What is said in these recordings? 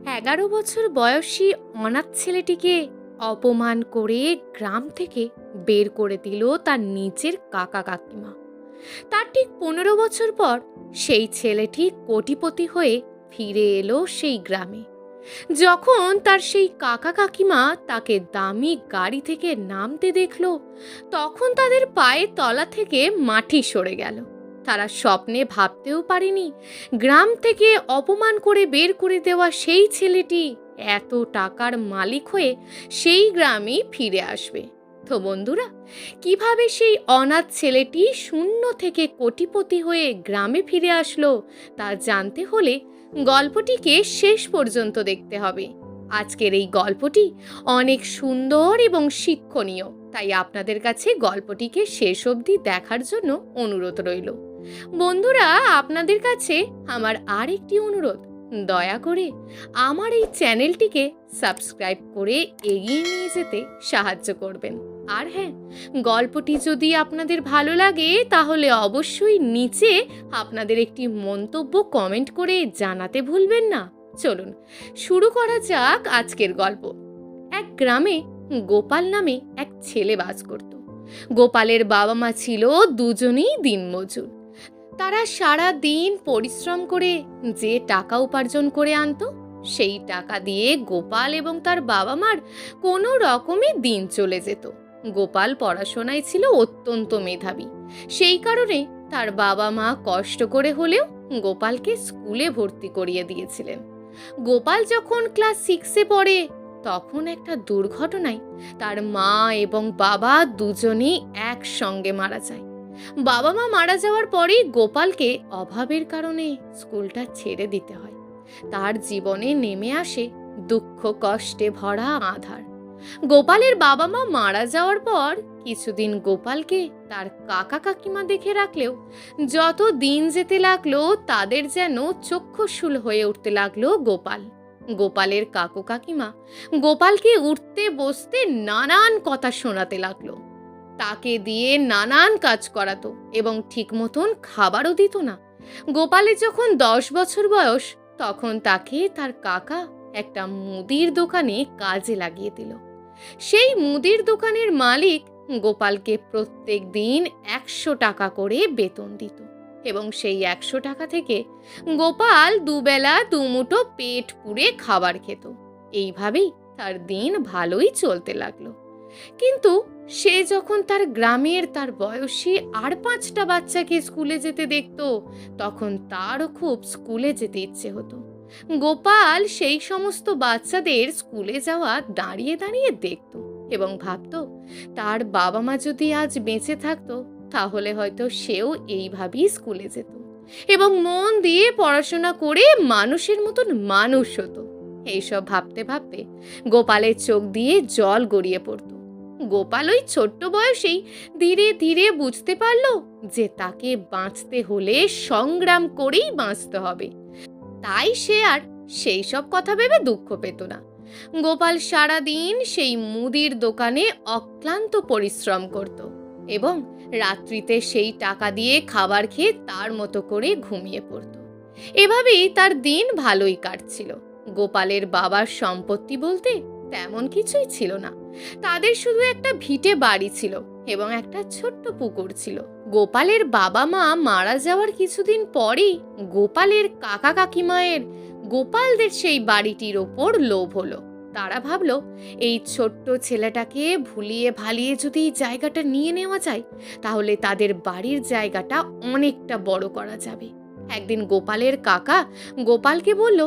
11 বছর বয়সী অনাথ ছেলেটিকে অপমান করে গ্রাম থেকে বের করে দিল তার নিজের কাকা কাকিমা। তার ঠিক 15 বছর পর সেই ছেলেটি কোটিপতি হয়ে ফিরে এলো সেই গ্রামে। যখন তার সেই কাকা কাকিমা তাকে দামি গাড়ি থেকে নামতে দেখলো, তখন তাদের পায়ের তলা থেকে মাটি সরে গেল। তারা স্বপ্নে ভাবতেও পারেনি গ্রাম থেকে অপমান করে বের করে দেওয়া সেই ছেলেটি এত টাকার মালিক হয়ে সেই গ্রামেই ফিরে আসবে। তো বন্ধুরা, কিভাবে সেই অনাথ ছেলেটি শূন্য থেকে কোটিপতি হয়ে গ্রামে ফিরে আসলো তা জানতে হলে গল্পটিকে শেষ পর্যন্ত দেখতে হবে। আজকের এই গল্পটি অনেক সুন্দর এবং শিক্ষণীয়, তাই আপনাদের কাছে গল্পটিকে শেষ অবধি দেখার জন্য অনুরোধ রইল। বন্ধুরা, আপনাদের কাছে আমার আর একটি অনুরোধ, দয়া করে আমার এই চ্যানেলটিকে সাবস্ক্রাইব করে এগিয়ে নিয়ে যেতে সাহায্য করবেন। আর হ্যাঁ, গল্পটি যদি আপনাদের ভালো লাগে তাহলে অবশ্যই নিচে আপনাদের একটি মন্তব্য কমেন্ট করে জানাতে ভুলবেন না। চলুন শুরু করা যাক আজকের গল্প। এক গ্রামে গোপাল নামে এক ছেলে বাস করত। গোপালের বাবা মা ছিল দুজনেই দিনমজুর। তারা সারা দিন পরিশ্রম করে যে টাকা উপার্জন করে আনতো, সেই টাকা দিয়ে গোপাল এবং তার বাবা মার কোনো রকমে দিন চলে যেত। গোপাল পড়াশোনায় ছিল অত্যন্ত মেধাবী, সেই কারণে তার বাবা মা কষ্ট করে হলেও গোপালকে স্কুলে ভর্তি করিয়ে দিয়েছিলেন। গোপাল যখন ক্লাস 6-এ পড়ে, তখন একটা দুর্ঘটনায় তার মা এবং বাবা দুজনেই একসঙ্গে মারা যায়। বাবা মা মারা যাওয়ার পরেই গোপালকে অভাবের কারণে স্কুলটা ছেড়ে দিতে হয়। তার জীবনে নেমে আসে দুঃখ কষ্টে ভরা আঁধার। গোপালের বাবা মা মারা যাওয়ার পর কিছুদিন গোপালকে তার কাকা কাকিমা দেখে রাখলেও যত দিন যেতে লাগলো তাদের যেন চক্ষুশূল হয়ে উঠতে লাগলো গোপাল। গোপালের কাকু কাকিমা গোপালকে উঠতে বসতে নানান কথা শোনাতে লাগলো। তাকে দিয়ে নানান কাজ করাতো এবং ঠিক মতন খাবারও দিত না। গোপালের যখন 10 বছর বয়স, তখন তাকে তার কাকা একটা মুদির দোকানে কাজে লাগিয়ে দিল। সেই মুদির দোকানের মালিক গোপালকে প্রত্যেক দিন 100 টাকা করে বেতন দিত এবং সেই 100 টাকা থেকে গোপাল দুবেলা দুমুঠো পেট পুড়ে খাবার খেত। এইভাবেই তার দিন ভালোই চলতে লাগলো। কিন্তু সে যখন তার গ্রামের তার বয়সী আর 5টা বাচ্চাকে স্কুলে যেতে দেখত, তখন তারও খুব স্কুলে যেতে ইচ্ছে হতো। গোপাল সেই সমস্ত বাচ্চাদের স্কুলে যাওয়া দাঁড়িয়ে দাঁড়িয়ে দেখত এবং ভাবত, তার বাবা মা যদি আজ বেঁচে থাকতো তাহলে হয়তো সেও এইভাবেই স্কুলে যেত এবং মন দিয়ে পড়াশোনা করে মানুষের মতন মানুষ হতো। এইসব ভাবতে ভাবতে গোপালের চোখ দিয়ে জল গড়িয়ে পড়ত। গোপাল ওই ছোট্ট বয়সেই ধীরে ধীরে বুঝতে পারল যে তাকে বাঁচতে হলে সংগ্রাম করেই বাঁচতে হবে। তাই সে আর সেই সব কথা ভেবে দুঃখ পেত না। গোপাল সারাদিন সেই মুদির দোকানে অক্লান্ত পরিশ্রম করত এবং রাত্রিতে সেই টাকা দিয়ে খাবার খেয়ে তার মতো করে ঘুমিয়ে পড়ত। এভাবেই তার দিন ভালোই কাটছিল। গোপালের বাবার সম্পত্তি বলতে তেমন কিছুই ছিল না। তাদের শুধু একটা ভিটে বাড়ি ছিল এবং একটা ছোট্ট পুকুর ছিল। গোপালের বাবা মা মারা যাওয়ার কিছুদিন পরেই গোপালের কাকা কাকিমায়ের গোপালদের সেই বাড়িটির ওপর লোভ হলো। তারা ভাবলো, এই ছোট্ট ছেলেটাকে ভুলিয়ে ভালিয়ে যদি জায়গাটা নিয়ে নেওয়া যায় তাহলে তাদের বাড়ির জায়গাটা অনেকটা বড় করা যাবে। একদিন গোপালের কাকা গোপালকে বলল,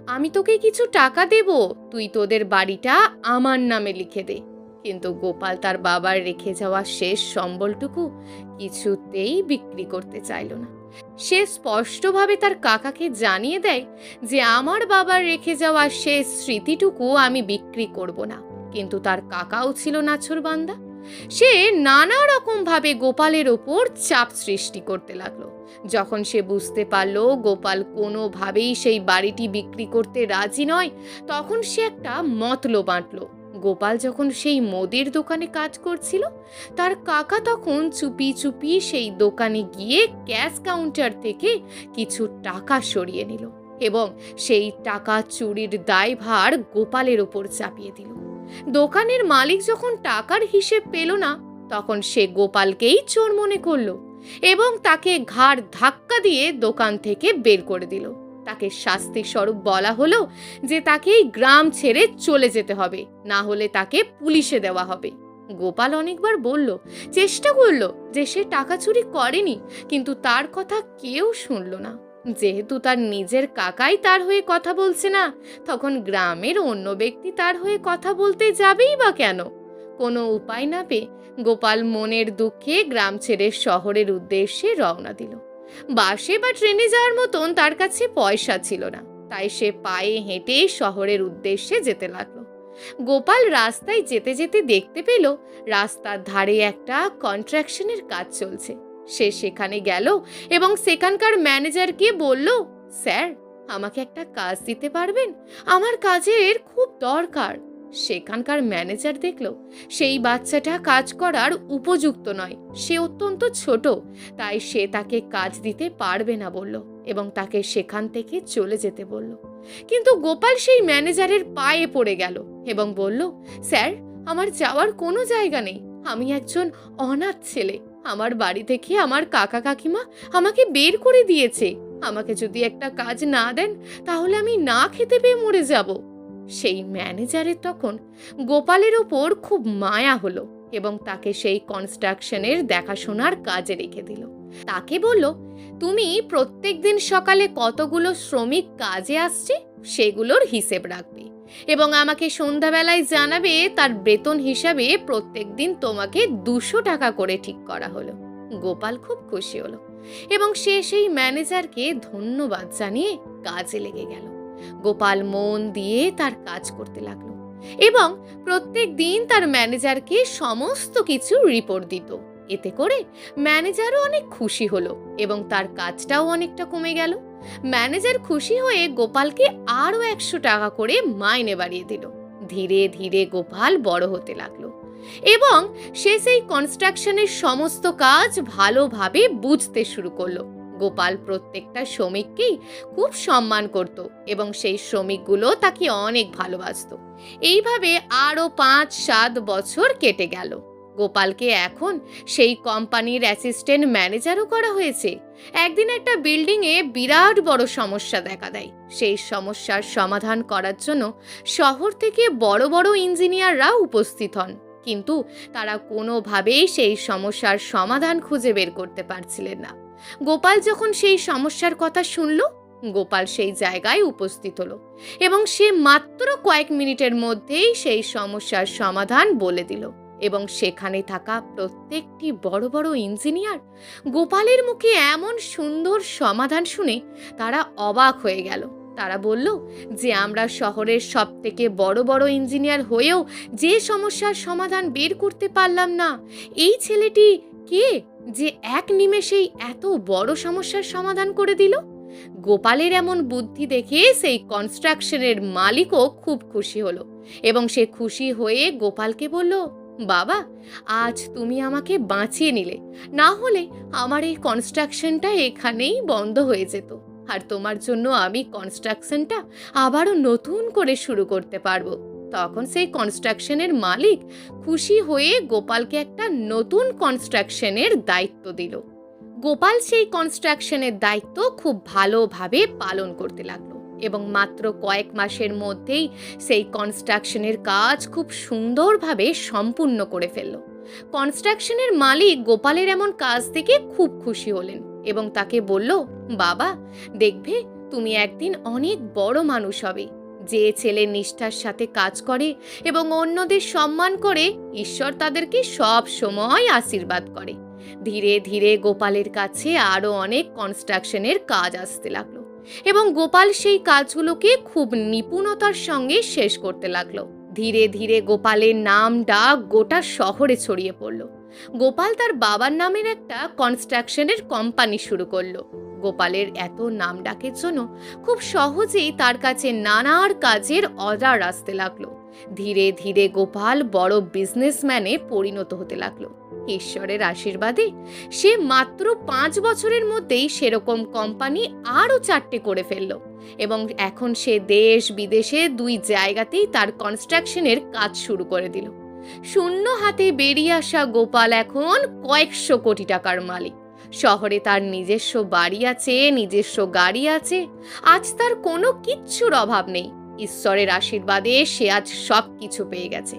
আমি তোকে কিছু টাকা দেব, তুই তোদের বাড়িটা আমার নামে লিখে দে। কিন্তু গোপাল তার বাবার রেখে যাওয়া শেষ সম্বলটুকু কিছুতেই বিক্রি করতে চাইল না। সে স্পষ্টভাবে তার কাকাকে জানিয়ে দেয় যে আমার বাবার রেখে যাওয়া শেষ স্মৃতিটুকু আমি বিক্রি করব না। কিন্তু তার কাকাও ছিল নাছোড়বান্দা। সে নানা রকম ভাবে গোপালের ওপর চাপ সৃষ্টি করতে লাগলো। যখন সে বুঝতে পারল গোপাল কোনোভাবেই সেই বাড়িটি বিক্রি করতে রাজি নয়, তখন সে একটা মতলব আঁটলো। গোপাল যখন সেই মুদির দোকানে কাজ করছিল, তার কাকা তখন চুপি চুপি সেই দোকানে গিয়ে ক্যাশ কাউন্টার থেকে কিছু টাকা সরিয়ে নিল এবং সেই টাকা চুরির দায়ভার গোপালের ওপর চাপিয়ে দিল। দোকানের মালিক যখন টাকার হিসেব পেল না, তখন সে গোপালকেই চোর মনে করলো এবং তাকে ঘাড় ধাক্কা দিয়ে দোকান থেকে বের করে দিল। তাকে শাস্তি স্বরূপ বলা হলো যে তাকে এই গ্রাম ছেড়ে চলে যেতে হবে, না হলে তাকে পুলিশে দেওয়া হবে। গোপাল অনেকবার বলল, চেষ্টা করলো যে সে টাকা চুরি করেনি, কিন্তু তার কথা কেউ শুনল না। যেহেতু তার নিজের কাকাই তার হয়ে কথা বলছে না, তখন গ্রামের অন্য ব্যক্তি তার হয়ে কথা বলতে যাবেই বা কেন? কোনো উপায় না পেয়ে গোপাল মনের দুঃখে গ্রাম ছেড়ে শহরের উদ্দেশ্যে রওনা দিল। বাসে বা ট্রেনে যাওয়ার মতন তার কাছে পয়সা ছিল না, তাই সে পায়ে হেঁটে শহরের উদ্দেশ্যে যেতে লাগলো। গোপাল রাস্তায় যেতে যেতে দেখতে পেল রাস্তার ধারে একটা কন্ট্রাকশনের কাজ চলছে। সে সেখানে গেল এবং সেখানকার ম্যানেজারকে বলল, স্যার, আমাকে একটা কাজ দিতে পারবেন? আমার কাজের খুব দরকার। সেখানকার ম্যানেজার দেখল সেই বাচ্চাটা কাজ করার উপযুক্ত নয়, সে অত্যন্ত ছোট, তাই সে তাকে কাজ দিতে পারবে না বলল এবং তাকে সেখান থেকে চলে যেতে বলল। কিন্তু গোপাল সেই ম্যানেজারের পায়ে পড়ে গেল এবং বলল, স্যার, আমার যাওয়ার কোনো জায়গা নেই। আমি একজন অনাথ ছেলে। আমার বাড়ি থেকে আমার কাকা কাকিমা আমাকে বের করে দিয়েছে। আমাকে যদি একটা কাজ না দেন, তাহলে আমি না খেতে পেয়ে মরে যাব। সেই ম্যানেজারের তখন গোপালের ওপর খুব মায়া হলো এবং তাকে সেই কনস্ট্রাকশনের দেখাশোনার কাজে রেখে দিল। তাকে বলল, তুমি প্রত্যেক দিন সকালে কতগুলো শ্রমিক কাজে আসছে সেগুলোর হিসেব রাখবে এবং আমাকে সন্ধ্যাবেলায় জানাবে। তার বেতন হিসাবে প্রত্যেক দিন তোমাকে 200 টাকা করে ঠিক করা হলো। গোপাল খুব খুশি হলো এবং সে সেই ম্যানেজারকে ধন্যবাদ জানিয়ে কাজে লেগে গেল। গোপাল মন দিয়ে তার কাজ করতে লাগলো এবং প্রত্যেক দিন তার ম্যানেজারকে সমস্ত কিছু রিপোর্ট দিত। এতে করে ম্যানেজারও অনেক খুশি হলো এবং তার কাজটাও অনেকটা কমে গেল। ম্যানেজার খুশি হয়ে গোপালকে আরো 100 টাকা করে মাইনে বাড়িয়ে দিল। ধীরে ধীরে গোপাল বড় হতে লাগলো এবং সে সেই কনস্ট্রাকশনের সমস্ত কাজ ভালোভাবে বুঝতে শুরু করলো। গোপাল প্রত্যেকটা শ্রমিককেই খুব সম্মান করত এবং সেই শ্রমিকগুলো তাকে অনেক ভালোবাসতো। এইভাবে আরো 5-7 বছর কেটে গেল। গোপালকে এখন সেই কোম্পানির অ্যাসিস্ট্যান্ট ম্যানেজারও করা হয়েছে। একদিন একটা বিল্ডিংয়ে বিরাট বড় সমস্যা দেখা দেয়। সেই সমস্যার সমাধান করার জন্য শহর থেকে বড় বড় ইঞ্জিনিয়াররা উপস্থিত হন, কিন্তু তারা কোনোভাবেই সেই সমস্যার সমাধান খুঁজে বের করতে পারছিলেন না। গোপাল যখন সেই সমস্যার কথা শুনল, গোপাল সেই জায়গায় উপস্থিত হলো এবং সে মাত্র কয়েক মিনিটের মধ্যেই সেই সমস্যার সমাধান বলে দিল এবং সেখানে থাকা প্রত্যেকটি বড় বড় ইঞ্জিনিয়ার গোপালের মুখে এমন সুন্দর সমাধান শুনে তারা অবাক হয়ে গেল। তারা বলল যে আমরা শহরের সবথেকে বড় বড় ইঞ্জিনিয়ার হয়েও যে সমস্যার সমাধান বের করতে পারলাম না, এই ছেলেটি কে যে এক নিমেষেই এত বড় সমস্যার সমাধান করে দিল? গোপালের এমন বুদ্ধি দেখে সেই কনস্ট্রাকশনের মালিকও খুব খুশি হলো এবং সে খুশি হয়ে গোপালকে বলল, বাবা, আজ তুমি আমাকে বাঁচিয়ে নিলে, না হলে আমার এই কনস্ট্রাকশনটা এখানেই বন্ধ হয়ে যেত, আর তোমার জন্য আমি কনস্ট্রাকশনটা আবারও নতুন করে শুরু করতে পারবো। তখন সেই কনস্ট্রাকশনের মালিক খুশি হয়ে গোপালকে একটা নতুন কনস্ট্রাকশনের দায়িত্ব দিল। গোপাল সেই কনস্ট্রাকশনের দায়িত্ব খুব ভালোভাবে পালন করতে লাগলো এবং মাত্র কয়েক মাসের মধ্যেই সেই কনস্ট্রাকশনের কাজ খুব সুন্দরভাবে সম্পূর্ণ করে ফেলল। কনস্ট্রাকশনের মালিক গোপালের এমন কাজ দেখে খুব খুশি হলেন এবং তাকে বলল, বাবা, দেখবে তুমি একদিন অনেক বড় মানুষ হবে। যে ছেলে নিষ্ঠার সাথে কাজ করে এবং অন্যদের সম্মান করে, ঈশ্বর তাদেরকে সব সময় আশীর্বাদ করে। ধীরে ধীরে গোপালের কাছে আরো অনেক কনস্ট্রাকশনের কাজ আসতে লাগলো এবং গোপাল সেই কাজগুলোকে খুব নিপুণতার সঙ্গে শেষ করতে লাগলো। ধীরে ধীরে গোপালের নাম ডাক গোটা শহরে ছড়িয়ে পড়ল। গোপাল তার বাবার নামের একটা কনস্ট্রাকশনের কোম্পানি শুরু করলো। গোপালের এত নাম ডাকের জন্য খুব সহজেই তার কাছে নানার কাজের অর্ডার আসতে লাগলো। ধীরে ধীরে গোপাল বড় বিজনেসম্যানে পরিণত হতে লাগলো। ঈশ্বরের আশীর্বাদে সে মাত্র 5 বছরের মধ্যেই সেরকম কোম্পানি আরও 4টে করে ফেলল এবং এখন সে দেশ বিদেশে 2 জায়গাতেই তার কনস্ট্রাকশনের কাজ শুরু করে দিল। শূন্য হাতে বেরিয়ে আসা গোপাল এখন কয়েকশো কোটি টাকার মালিক। শহরে তার নিজস্ব বাড়ি আছে, নিজস্ব গাড়ি আছে। আজ তার কোনো কিচ্ছুর অভাব নেই। ঈশ্বরের আশীর্বাদে সে আজ সব কিছু পেয়ে গেছে।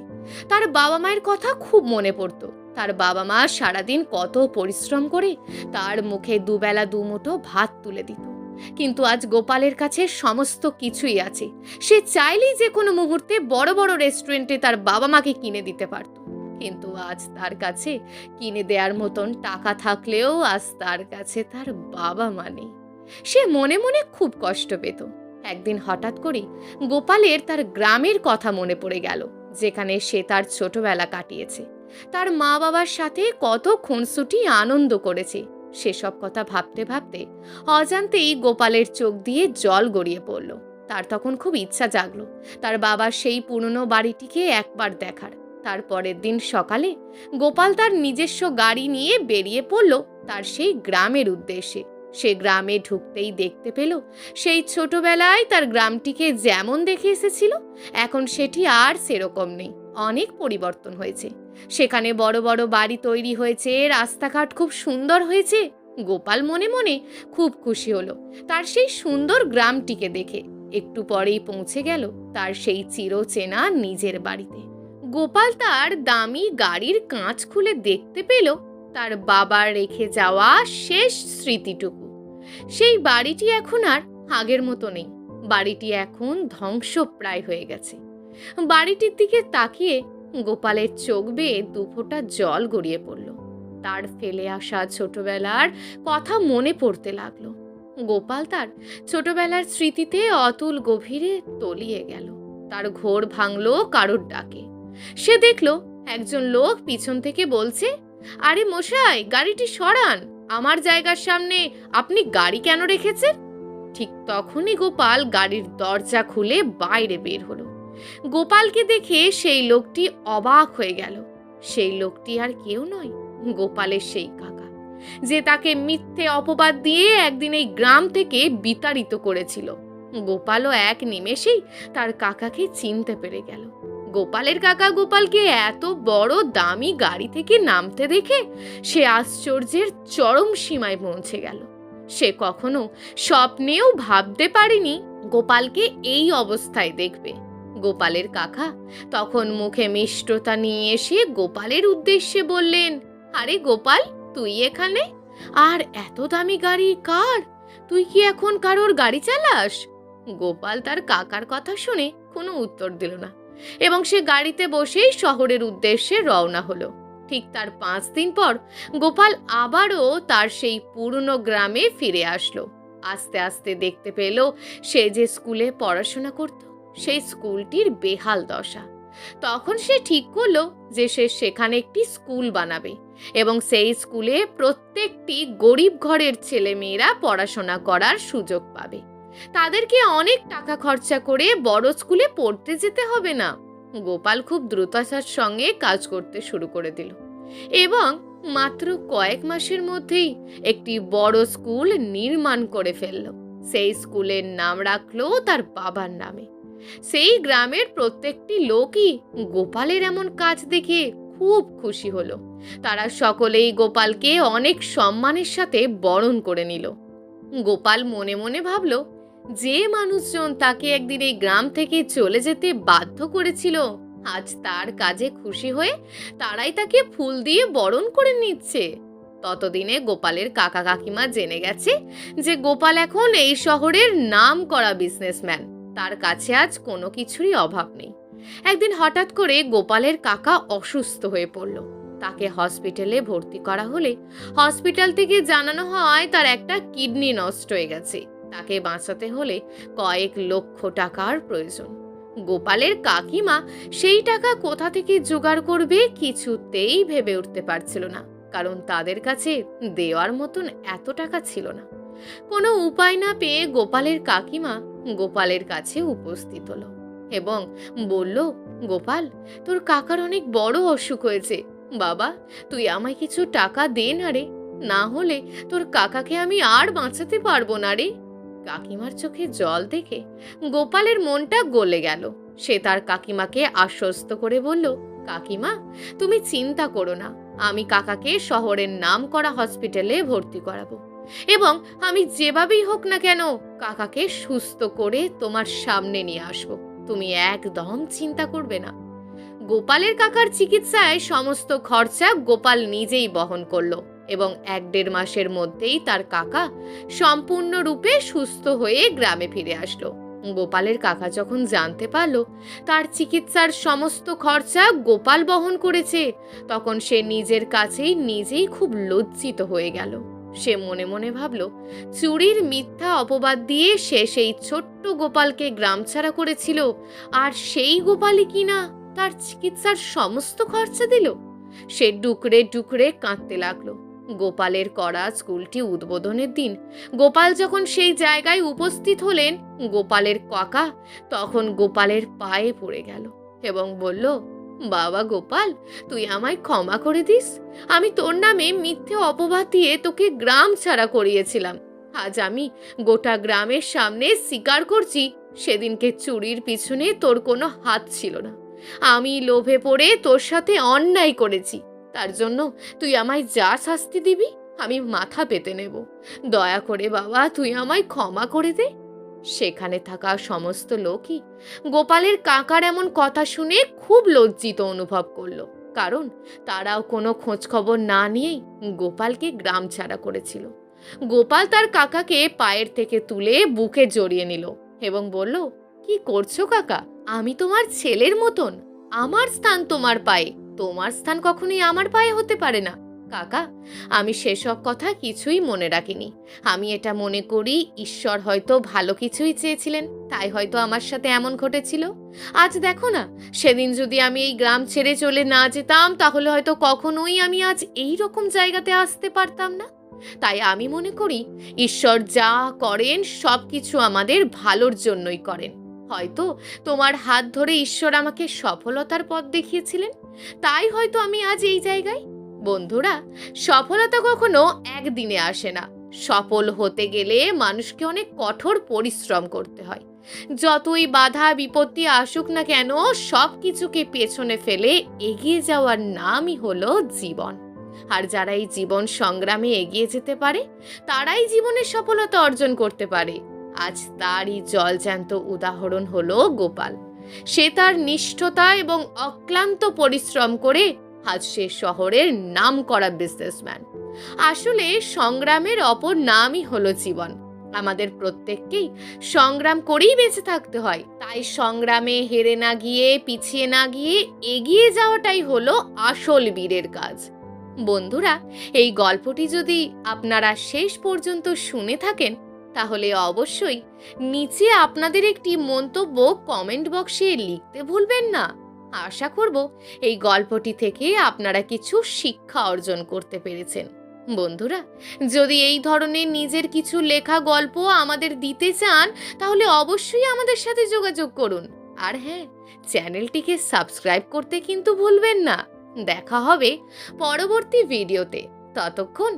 তার বাবা মায়ের কথা খুব মনে পড়তো। তার বাবা মা সারাদিন কত পরিশ্রম করে তার মুখে দুবেলা দুমুঠো ভাত তুলে দিত। কিন্তু আজ গোপালের কাছে সমস্ত কিছুই আছে। সে চাইলেই যে কোনো মুহূর্তে বড় বড় রেস্টুরেন্টে তার বাবা মাকে কিনে দিতে পারত। কিন্তু আজ তার কাছে কিনে দেওয়ার মতন টাকা থাকলেও আজ তার কাছে তার বাবা মা নেই। সে মনে মনে খুব কষ্ট পেত। একদিন হঠাৎ করে গোপালের তার গ্রামের কথা মনে পড়ে গেল, যেখানে সে তার ছোটবেলা কাটিয়েছে। তার মা বাবার সাথে কত খুনসুটি আনন্দ করেছে। সেসব কথা ভাবতে ভাবতে অজান্তেই গোপালের চোখ দিয়ে জল গড়িয়ে পড়ল। তার তখন খুব ইচ্ছা জাগলো তার বাবার সেই পুরনো বাড়িটিকে একবার দেখার। তার পরের দিন সকালে গোপাল তার নিজস্ব গাড়ি নিয়ে বেরিয়ে পড়ল তার সেই গ্রামের উদ্দেশ্যে। সে গ্রামে ঢুকতেই দেখতে পেল সেই ছোটবেলায় তার গ্রামটিকে যেমন দেখে এসেছিল এখন সেটি আর সেরকম নেই। অনেক পরিবর্তন হয়েছে। সেখানে বড় বড় বাড়ি তৈরি হয়েছে, রাস্তাঘাট খুব সুন্দর হয়েছে। গোপাল মনে মনে খুব খুশি হলো তার সেই সুন্দর গ্রামটিকে দেখে। একটু পরেই পৌঁছে গেল তার সেই চিরচেনা নিজের বাড়িতে। গোপাল তার দামি গাড়ির কাঁচ খুলে দেখতে পেল তার বাবার রেখে যাওয়া শেষ স্মৃতিটুকু। সেই বাড়িটি এখন আর আগের মতো নেই। বাড়িটি এখন ধ্বংসপ্রায় হয়ে গেছে। বাড়িটির দিকে তাকিয়ে গোপালের চোখ বেয়ে দুফোঁটা জল গড়িয়ে পড়ল। তার ফেলে আসা ছোটবেলার কথা মনে পড়তে লাগলো। গোপাল তার ছোটবেলার স্মৃতিতে অতুল গভীরে তলিয়ে গেল। তার ঘোর ভাঙল কারোর ডাকে। সে দেখল একজন লোক পিছন থেকে বলছে, আরে মশাই, গাড়িটি সরান, আমার জায়গার সামনে আপনি গাড়ি কেন রেখেছেন? ঠিক তখনই গোপাল গাড়ির দরজা খুলে বাইরে বের হলো। গোপালকে দেখে সেই লোকটি অবাক হয়ে গেল। সেই লোকটি আর কেউ নয়, গোপালের সেই কাকা, যে তাকে মিথ্যে অপবাদ দিয়ে একদিন এই গ্রাম থেকে বিতাড়িত করেছিল। গোপালও এক নিমেষেই তার কাকাকে চিনতে পেরে গেল। গোপালের কাকা গোপালকে এত বড় দামি গাড়ি থেকে নামতে দেখে সে আশ্চর্যের চরম সীমায় পৌঁছে গেল। সে কখনো স্বপ্নেও ভাবতে পারেনি গোপালকে এই অবস্থায় দেখবে। গোপালের কাকা তখন মুখে মিষ্টতা নিয়ে এসে গোপালের উদ্দেশ্যে বললেন, আরে গোপাল, তুই এখানে? আর এত দামি গাড়ি কার? তুই কি এখন কারোর গাড়ি চালাস? গোপাল তার কাকার কথা শুনে কোনো উত্তর দিল না এবং সে গাড়িতে বসেই শহরের উদ্দেশ্যে রওনা হলো। ঠিক তার 5 দিন পর গোপাল আবারও তার সেই পুরনো গ্রামে ফিরে আসলো। আস্তে আস্তে দেখতে পেল সে যে স্কুলে পড়াশোনা করত সেই স্কুলটির বেহাল দশা। তখন সে ঠিক করলো যে সে সেখানে একটি স্কুল বানাবে এবং সেই স্কুলে প্রত্যেকটি গরিব ঘরের ছেলেমেয়েরা পড়াশোনা করার সুযোগ পাবে। তাদেরকে অনেক টাকা খরচা করে বড় স্কুলে পড়তে যেতে হবে না। গোপাল খুব দ্রুততার সঙ্গে কাজ করতে শুরু করে দিল এবং মাত্র কয়েক মাসের মধ্যেই একটি বড় স্কুল নির্মাণ করে ফেলল। সেই স্কুলের নাম রাখলো তার বাবার নামে। সেই গ্রামের প্রত্যেকটি লোকই গোপালের এমন কাজ দেখে খুব খুশি হলো। তারা সকলেই গোপালকে অনেক সম্মানের সাথে বরণ করে নিল। গোপাল মনে মনে ভাবল, যে মানুষজন তাকে একদিন এই গ্রাম থেকে চলে যেতে বাধ্য করেছিল, আজ তার কাজে খুশি হয়ে তারাই তাকে ফুল দিয়ে বরণ করে নিচ্ছে। ততদিনে গোপালের কাকা কাকিমা জেনে গেছে যে গোপাল এখন এই শহরের নাম করা বিজনেসম্যান। তার কাছে আজ কোনো কিছুরই অভাব নেই। একদিন হঠাৎ করে গোপালের কাকা অসুস্থ হয়ে পড়ল। তাকে হসপিটালে ভর্তি করা হলে হসপিটাল থেকে জানানো হয় তার একটা কিডনি নষ্ট হয়ে গেছে। তাকে বাঁচাতে হলে কয়েক লক্ষ টাকার প্রয়োজন। গোপালের কাকিমা সেই টাকা কোথা থেকে জোগাড় করবে কিছুতেই ভেবে উঠতে পারছিল না, কারণ তাদের কাছে দেওয়ার মতন এত টাকা ছিল না। কোনো উপায় না পেয়ে গোপালের কাকিমা গোপালের কাছে উপস্থিত হলো এবং বলল, গোপাল, তোর কাকার অনেক বড় অসুখ হয়েছে, বাবা, তুই আমায় কিছু টাকা দে না রে, না হলে তোর কাকাকে আমি আর বাঁচাতে পারবো না রে। কাকিমার চোখে জল দেখে গোপালের মনটা গলে গেল। সে তার কাকিমাকে আশ্বস্ত করে বলল, কাকিমা, তুমি চিন্তা করো না, আমি কাকাকে শহরের নামকরা হসপিটালে ভর্তি করাবো এবং আমি যেভাবেই হোক না কেন কাকাকে সুস্থ করে তোমার সামনে নিয়ে আসবো। তুমি একদম চিন্তা করবে না। গোপালের কাকার চিকিৎসায় সমস্ত খরচা গোপাল নিজেই বহন করলো এবং 1-1.5 মাসের মধ্যেই তার কাকা সম্পূর্ণরূপে সুস্থ হয়ে গ্রামে ফিরে আসলো। গোপালের কাকা যখন জানতে পারলো তার চিকিৎসার সমস্ত খরচা গোপাল বহন করেছে, তখন সে নিজের কাছেই নিজেই খুব লজ্জিত হয়ে গেল। সে মনে মনে ভাবল, চুরির মিথ্যা অপবাদ দিয়ে সে সেই ছোট্ট গোপালকে গ্রামছাড়া করেছিল, আর সেই গোপালই কিনা তার চিকিৎসার সমস্ত খরচা দিল। সে ডুকরে ডুকরে কাঁদতে লাগলো। গোপালের করা স্কুলটি উদ্বোধনের দিন গোপাল যখন সেই জায়গায় উপস্থিত হলেন, গোপালের কাকা তখন গোপালের পায়ে পড়ে গেল এবং বলল, বাবা গোপাল, তুই আমায় ক্ষমা করে দিস। আমি তোর নামে মিথ্যে অপবাদ দিয়ে তোকে গ্রাম ছাড়া করিয়েছিলাম। আজ আমি গোটা গ্রামের সামনে স্বীকার করছি, সেদিনকে চুরির পিছনে তোর কোনো হাত ছিল না। আমি লোভে পড়ে তোর সাথে অন্যায় করেছি, তার জন্য তুই আমায় যা শাস্তি দিবি আমি মাথা পেতে নেব। দয়া করে বাবা তুই আমায় ক্ষমা করে দে। সেখানে থাকা সমস্ত লোকই গোপালের কাকার এমন কথা শুনে খুব লজ্জিত অনুভব করলো, কারণ তারাও কোনো খোঁজ খবর না নিয়েই গোপালকে গ্রাম ছাড়া করেছিল। গোপাল তার কাকাকে পায়ের থেকে তুলে বুকে জড়িয়ে নিল এবং বলল, কি করছো কাকা? আমি তোমার ছেলের মতন, আমার স্থান তোমার পায়ে, তোমার স্থান কখনোই আমার পায়ে হতে পারে না। কাকা, আমি সেসব কথা কিছুই মনে রাখিনি। আমি এটা মনে করি ঈশ্বর হয়তো ভালো কিছুই চেয়েছিলেন, তাই হয়তো আমার সাথে এমন ঘটেছিল। আজ দেখো না, সেদিন যদি আমি এই গ্রাম ছেড়ে চলে না যেতাম তাহলে হয়তো কখনোই আমি আজ এই রকম জায়গাতে আসতে পারতাম না। তাই আমি মনে করি ঈশ্বর যা করেন সব কিছু আমাদের ভালোর জন্যই করেন। হয়তো তোমার হাত ধরে ঈশ্বর আমাকে সফলতার পথ দেখিয়েছিলেন, তাই হয়তো আমি আজ এই জায়গায়। বন্ধুরা, সফলতা কখনো একদিনে আসে না। সফল হতে গেলে মানুষকে অনেক কঠোর পরিশ্রম করতে হয়। যতই বাধা বিপত্তি আসুক না কেন, সব কিছুকে পেছনে ফেলে এগিয়ে যাওয়ার নামই হলো জীবন। আর যারা এই জীবন সংগ্রামে এগিয়ে যেতে পারে তারাই জীবনে সফলতা অর্জন করতে পারে। আজ তারই জলজ্যান্ত উদাহরণ হলো গোপাল। সে তার নিষ্ঠতা এবং অক্লান্ত পরিশ্রম করে আজ সে শহরের নামকরা বিজনেসম্যান। আসলে সংগ্রামের অপর নামই হলো জীবন। আমাদের প্রত্যেককেই সংগ্রাম করেই বেঁচে থাকতে হয়, তাই সংগ্রামে হেরে না গিয়ে, পিছিয়ে না গিয়ে এগিয়ে যাওয়াটাই হলো আসল বীরের কাজ। বন্ধুরা, এই গল্পটি যদি আপনারা শেষ পর্যন্ত শুনে থাকেন তাহলে অবশ্যই নিচে আপনাদের একটি মন্তব্য কমেন্ট বক্সে লিখতে ভুলবেন না। আশা করব এই গল্পটি থেকে আপনারা কিছু শিক্ষা অর্জন করতে পেরেছেন। বন্ধুরা, যদি এই ধরনের নিজের কিছু লেখা গল্প আমাদের দিতে চান তাহলে অবশ্যই আমাদের সাথে যোগাযোগ করুন। আর হ্যাঁ, চ্যানেলটিকে সাবস্ক্রাইব করতে কিন্তু ভুলবেন না। দেখা হবে পরবর্তী ভিডিওতে। ততক্ষণ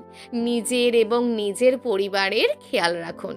নিজের এবং নিজের পরিবারের খেয়াল রাখুন।